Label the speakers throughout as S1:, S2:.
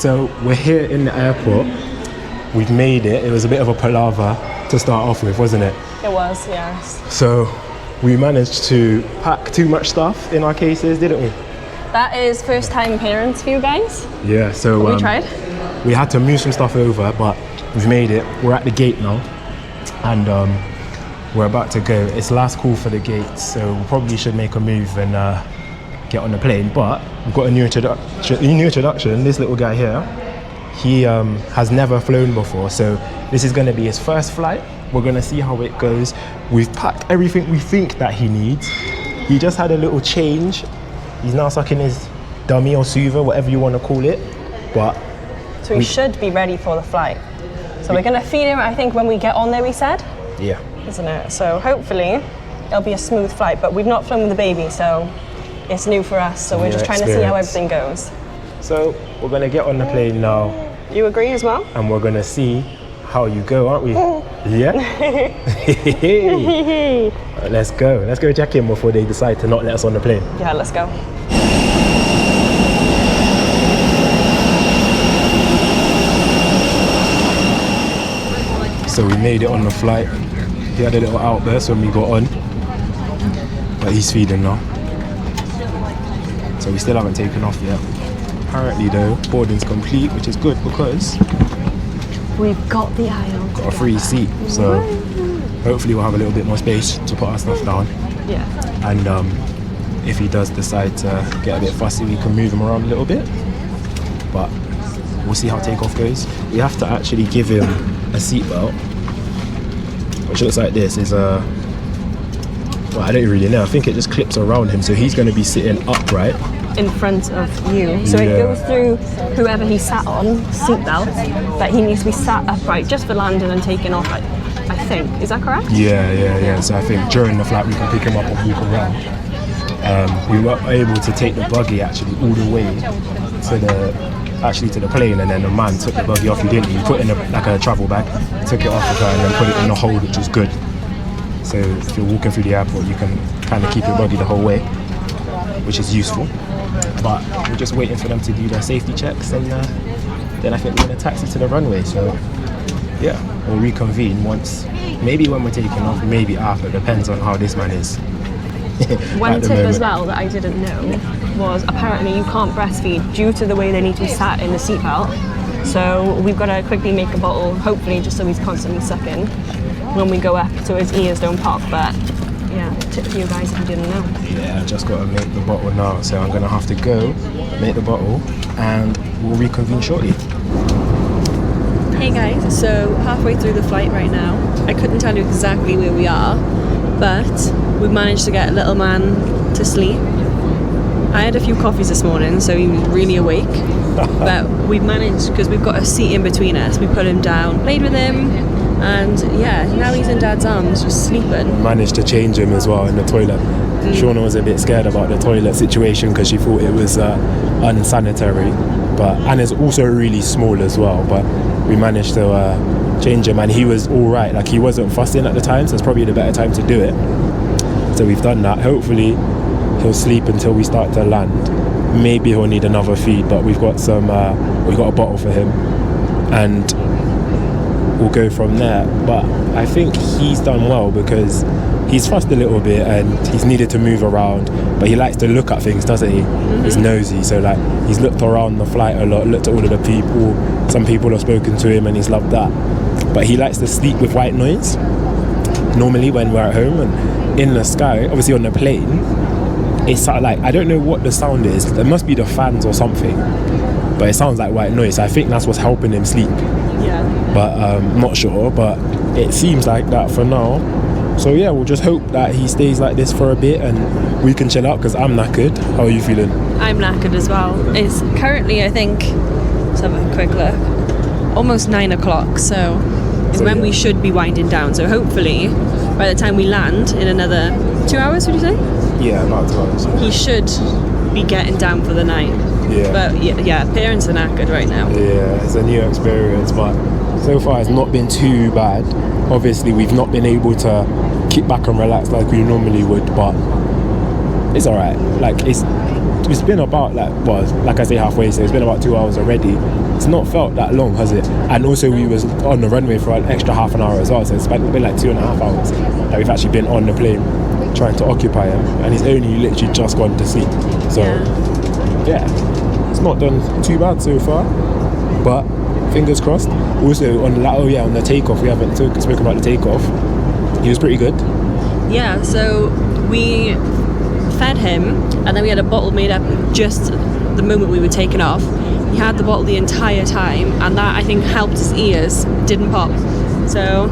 S1: So we're here in the airport. We've made it. It was a bit of a palaver to start off with, wasn't it?
S2: It was, yes.
S1: So we managed to pack too much stuff in our cases, didn't we?
S2: That is first time parents for you guys.
S1: Yeah, so
S2: we tried.
S1: We had to move some stuff over, but we've made it. We're at the gate now, and we're about to go. It's last call for the gate, so we probably should make a move and get on the plane. But we've got a new introduction. This little guy here, he has never flown before, so this is going to be his first flight. We're going to see how it goes. We've packed everything we think that he needs. He just had a little change. He's now sucking his dummy or soother, whatever you want to call it. But
S2: so we should be ready for the flight. So we're going to feed him, I think, when we get on there, we said?
S1: Yeah.
S2: Isn't it? So hopefully it'll be a smooth flight, but we've not flown with the baby, so it's new for us. So we're just trying to see how everything goes. So
S1: we're going to get on the plane now.
S2: You agree as well?
S1: And we're going to see how you go, aren't we? Yeah? Right, let's go. Let's go check in before they decide to not let us on the plane.
S2: Yeah, let's go.
S1: So we made it on the flight. He had a little outburst when we got on, but he's feeding now. So we still haven't taken off yet. Apparently though, boarding's complete, which is good because
S2: we've got the aisle.
S1: Got a free seat, so hopefully we'll have a little bit more space to put our stuff down.
S2: Yeah.
S1: And if he does decide to get a bit fussy, we can move him around a little bit. But we'll see how takeoff goes. We have to actually give him a seatbelt, which looks like this. Is well, I don't really know. I think it just clips around him, so he's going to be sitting upright
S2: in front of you. So it goes through whoever he sat on, seatbelt, but he needs to be sat upright just for landing and taking off, I think. Is that correct?
S1: Yeah. So I think during the flight we can pick him up and walk around. We were able to take the buggy actually all the way to the plane, and then the man took the buggy off. He didn't. He put it in a travel bag, took it off of her, and then put it in the hold, which was good. So if you're walking through the airport, you can kind of keep your buggy the whole way, which is useful. But we're just waiting for them to do their safety checks, and then I think we're going to taxi to the runway. So yeah, we'll reconvene once, maybe when we're taking off, maybe after, depends on how this man is.
S2: One tip as well that I didn't know was apparently you can't breastfeed due to the way they need to be sat in the seatbelt. So we've got to quickly make a bottle, hopefully just so he's constantly sucking when we go up so his ears don't pop. But yeah, tip for you guys if you didn't know.
S1: Yeah, I just got to make the bottle now, so I'm going to have to go make the bottle and we'll reconvene shortly.
S2: Hey guys, so halfway through the flight right now. I couldn't tell you exactly where we are, but we've managed to get little man to sleep. I had a few coffees this morning, so he was really awake. But we've managed, because we've got a seat in between us, we put him down, played with him, and yeah, now he's in Dad's arms, just sleeping.
S1: Managed to change him as well in the toilet. Shauna was a bit scared about the toilet situation because she thought it was unsanitary, and it's also really small as well. But we managed to change him, and he was all right. Like, he wasn't fussing at the time, so it's probably the better time to do it. So we've done that. Hopefully he'll sleep until we start to land. Maybe he'll need another feed, but we've got we've got a bottle for him, and we'll go from there. But I think he's done well because he's fussed a little bit and he's needed to move around, but he likes to look at things, doesn't he? He's nosy, so like he's looked around the flight a lot, looked at all of the people. Some people have spoken to him and he's loved that. But he likes to sleep with white noise normally when we're at home, and in the sky, obviously on the plane, it's sort of like, I don't know what the sound is. There must be the fans or something, but it sounds like white noise. I think that's what's helping him sleep.
S2: Yeah. But
S1: I'm not sure, but it seems like that for now. So yeah, we'll just hope that he stays like this for a bit and we can chill out, because I'm knackered. How are you feeling? I'm knackered as well. It's currently, I think, let's have a quick look, almost 9 o'clock, so it's when we should be winding down. So hopefully by the time we land in another 2 hours, would you say? Yeah, about 2 hours. He should be getting down for the night. Yeah. But yeah, parents are knackered right now. Yeah, it's a new experience, but so far it's not been too bad. Obviously we've not been able to kick back and relax like we normally would, but it's all right. Like it's been about like I say halfway, so it's been about 2 hours already. It's not felt that long, has it? And also we was on the runway for an extra half an hour as well, so it's been like 2.5 hours that we've actually been on the plane trying to occupy him, and he's only literally just gone to sleep. So yeah, it's not done too bad so far, but fingers crossed. Also on the takeoff, we haven't spoken about the takeoff. He was pretty good.
S2: Yeah, so we fed him, and then we had a bottle made up just the moment we were taking off. He had the bottle the entire time, and that I think helped his ears didn't pop. So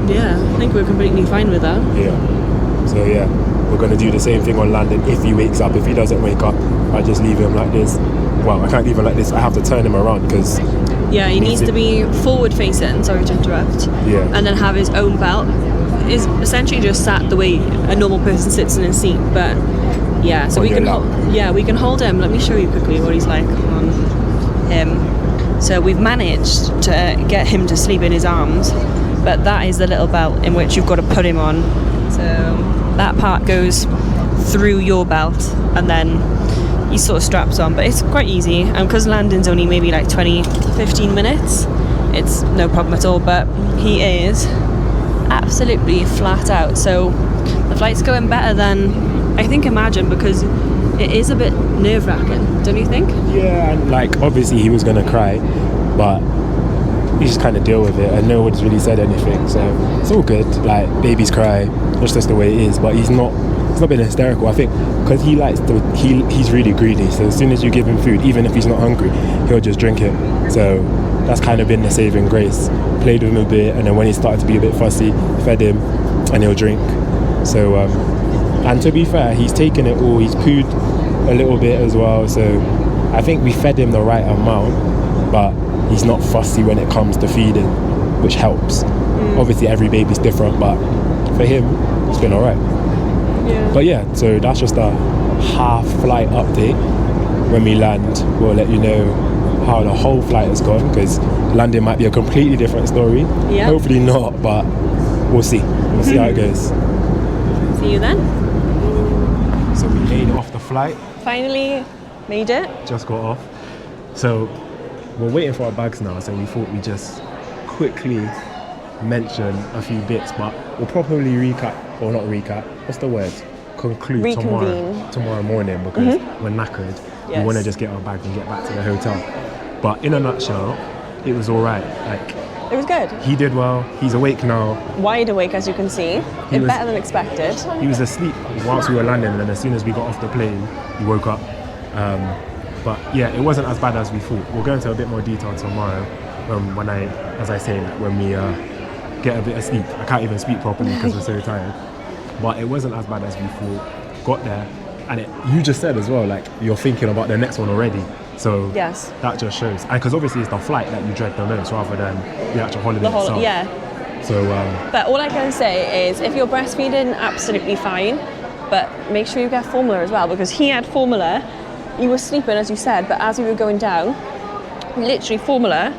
S2: yeah, I think we're completely fine with that.
S1: Yeah. So yeah, we're gonna do the same thing on landing. If he wakes up, if he doesn't wake up, I just leave him like this. Well, I can't leave him like this. I have to turn him around because
S2: he needs to be forward facing. Sorry to interrupt.
S1: Yeah.
S2: And then have his own belt. Is essentially just sat the way a normal person sits in a seat, but yeah, so we can hold him. Let me show you quickly what he's like on him. So we've managed to get him to sleep in his arms, but that is the little belt in which you've got to put him on. So that part goes through your belt, and then he sort of straps on, but it's quite easy, and because landing's only maybe like 20-15 minutes, it's no problem at all. But he is absolutely flat out, so the flight's going better than I think imagined, because it is a bit nerve-wracking, don't you think? Yeah,
S1: and like obviously he was gonna cry, but you just kind of deal with it, and no one's really said anything, so it's all good. Like babies cry, that's just the way it is, but he's not been hysterical. I think because he's really greedy, so as soon as you give him food, even if he's not hungry, he'll just drink it. So that's kind of been the saving grace. Played with him a bit, and then when he started to be a bit fussy, fed him and he'll drink. So and to be fair, he's taken it all. He's pooed a little bit as well, so I think we fed him the right amount, but he's not fussy when it comes to feeding, which helps. Obviously every baby's different, but for him it's been alright. But yeah, so that's just a half flight update. When we land, we'll let you know how the whole flight has gone, because landing might be a completely different story. Hopefully not, but we'll see. We'll see how it goes.
S2: See you then.
S1: So we made it off the flight.
S2: Finally made it.
S1: Just got off. So we're waiting for our bags now, so we thought we'd just quickly mention a few bits, but we'll probably conclude tomorrow morning, because we're knackered. We want to just get our bags and get back to the hotel. But in a nutshell, it was alright. Like,
S2: it was good.
S1: He did well. He's awake now.
S2: Wide awake, as you can see. It's better than expected.
S1: He was asleep whilst we were landing, and then as soon as we got off the plane, he woke up. But yeah, it wasn't as bad as we thought. We'll go into a bit more detail tomorrow when we get a bit of sleep. I can't even speak properly because we're so tired. But it wasn't as bad as we thought. Got there, and you just said as well, like, you're thinking about the next one already. So
S2: yes,
S1: that just shows. And because obviously it's the flight that you dread the most rather than the actual holiday itself.
S2: Yeah.
S1: So,
S2: but all I can say is, if you're breastfeeding, absolutely fine. But make sure you get formula as well, because he had formula. He was sleeping, as you said, but as we were going down, literally formula,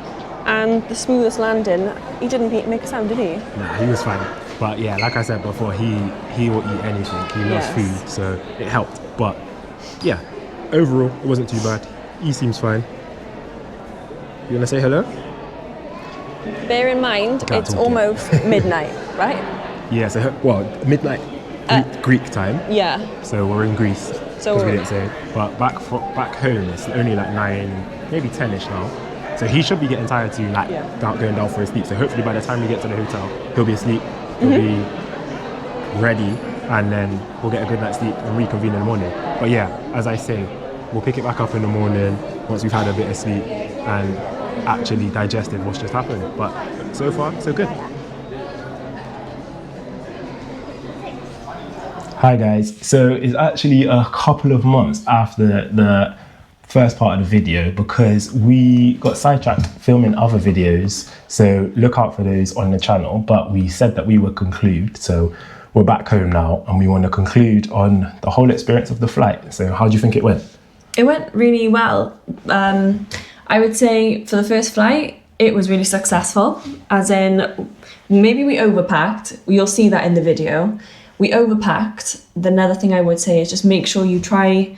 S2: and the smoothest landing. He didn't make a sound, did he?
S1: Nah, he was fine. But yeah, like I said before, he will eat anything. He loves food, so it helped. But yeah, overall, it wasn't too bad. He seems fine. You wanna say hello?
S2: Bear in mind, it's almost midnight, right?
S1: Yeah, so midnight Greek time.
S2: Yeah.
S1: So we're in Greece, because we didn't say. But back home, it's only like 9, maybe 10ish now. So he should be getting tired too, going down for his sleep. So hopefully by the time we get to the hotel, he'll be asleep, he'll be ready, and then we'll get a good night's sleep and reconvene in the morning. But yeah, as I say, we'll pick it back up in the morning once we've had a bit of sleep and actually digested what's just happened. But so far, so good. Hi guys, so it's actually a couple of months after the first part of the video, because we got sidetracked filming other videos, so look out for those on the channel. But we said that we would conclude, so we're back home now and we want to conclude on the whole experience of the flight. So how do you think it went?
S2: It went really well. I would say for the first flight, it was really successful, as in maybe we overpacked. You'll see that in the video. we overpacked. Another thing I would say is just make sure you try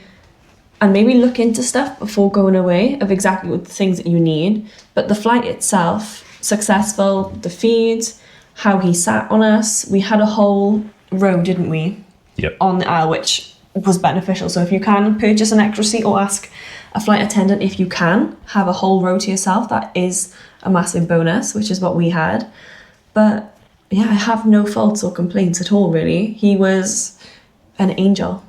S2: and maybe look into stuff before going away of exactly what the things that you need. But the flight itself, successful, the feeds, how he sat on us. We had a whole row, didn't we?
S3: Yep.
S2: On the aisle, which was beneficial. So if you can purchase an extra seat or ask a flight attendant if you can have a whole row to yourself, that is a massive bonus, which is what we had. But yeah, I have no faults or complaints at all, really. He was an angel.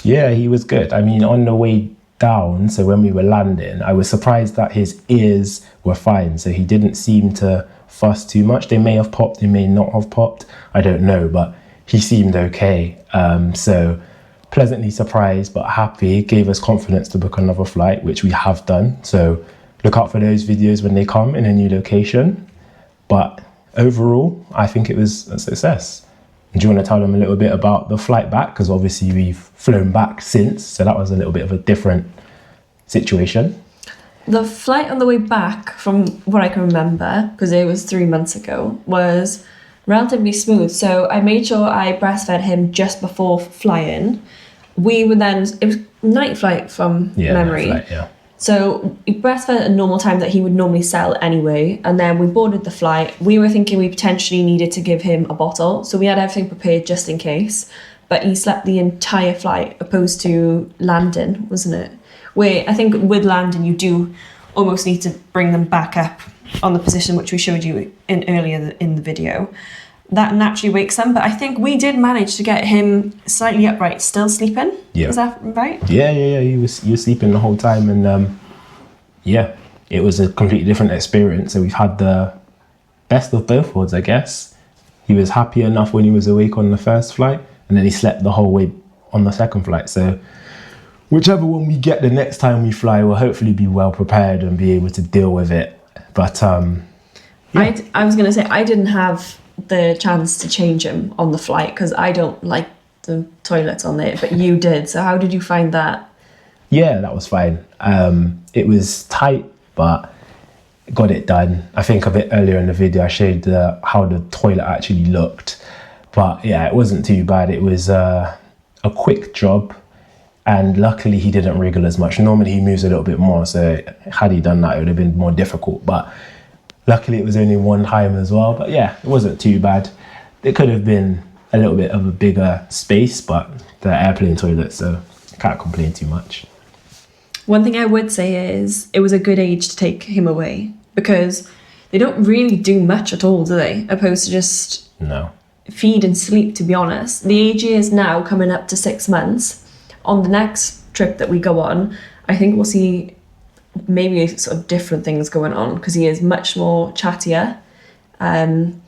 S3: Yeah, he was good. I mean, on the way down, so when we were landing, I was surprised that his ears were fine. So he didn't seem to fuss too much. They may have popped, they may not have popped. I don't know, but he seemed okay. So pleasantly surprised, but happy. Gave us confidence to book another flight, which we have done. So look out for those videos when they come in a new location. But overall, I think it was a success. Do you want to tell them a little bit about the flight back? Because obviously we've flown back since, so that was a little bit of a different situation.
S2: The flight on the way back, from what I can remember, because it was 3 months ago, was relatively smooth. So I made sure I breastfed him just before flying. We were then, it was night flight from memory.
S3: Night flight, yeah.
S2: So we breastfed at a normal time that he would normally sell anyway, and then we boarded the flight. We were thinking we potentially needed to give him a bottle, so we had everything prepared just in case. But he slept the entire flight, opposed to landing, wasn't it? Where I think with landing you do almost need to bring them back up on the position which we showed you in earlier in the video. That naturally wakes them, but I think we did manage to get him slightly upright, still sleeping.
S3: Yeah.
S2: Is that right?
S3: Yeah. He was sleeping the whole time, and yeah, it was a completely different experience. So we've had the best of both worlds, I guess. He was happy enough when he was awake on the first flight, and then he slept the whole way on the second flight. So whichever one we get the next time we fly, we'll hopefully be well prepared and be able to deal with it. But yeah.
S2: I was going to say, I didn't have the chance to change him on the flight because I don't like the toilets on there, but you did. So how did you find that?
S3: Yeah, that was fine. It was tight, but got it done. I think a bit earlier in the video I showed how the toilet actually looked, but yeah, it wasn't too bad. It was a quick job, and luckily he didn't wriggle as much. Normally he moves a little bit more, so had he done that it would have been more difficult, but luckily it was only one time as well. But yeah, it wasn't too bad. It could have been a little bit of a bigger space, but the airplane toilet, so I can't complain too much.
S2: One thing I would say is it was a good age to take him away, because they don't really do much at all, do they? Opposed to just feed and sleep, to be honest. The age he is now coming up to 6 months. On the next trip that we go on, I think we'll see maybe sort of different things going on, because he is much more chattier, and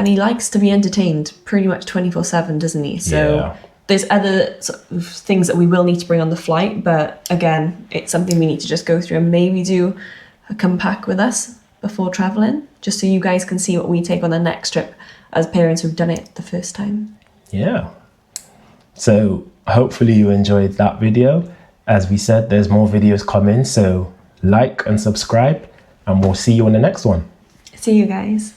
S2: he likes to be entertained pretty much 24/7, doesn't he? So there's other sort of things that we will need to bring on the flight, but again, it's something we need to just go through and maybe do a come pack with us before traveling, just so you guys can see what we take on the next trip as parents who've done it the first time.
S3: Yeah. So hopefully you enjoyed that video. As we said, there's more videos coming, so like and subscribe, and we'll see you on the next one.
S2: See you guys.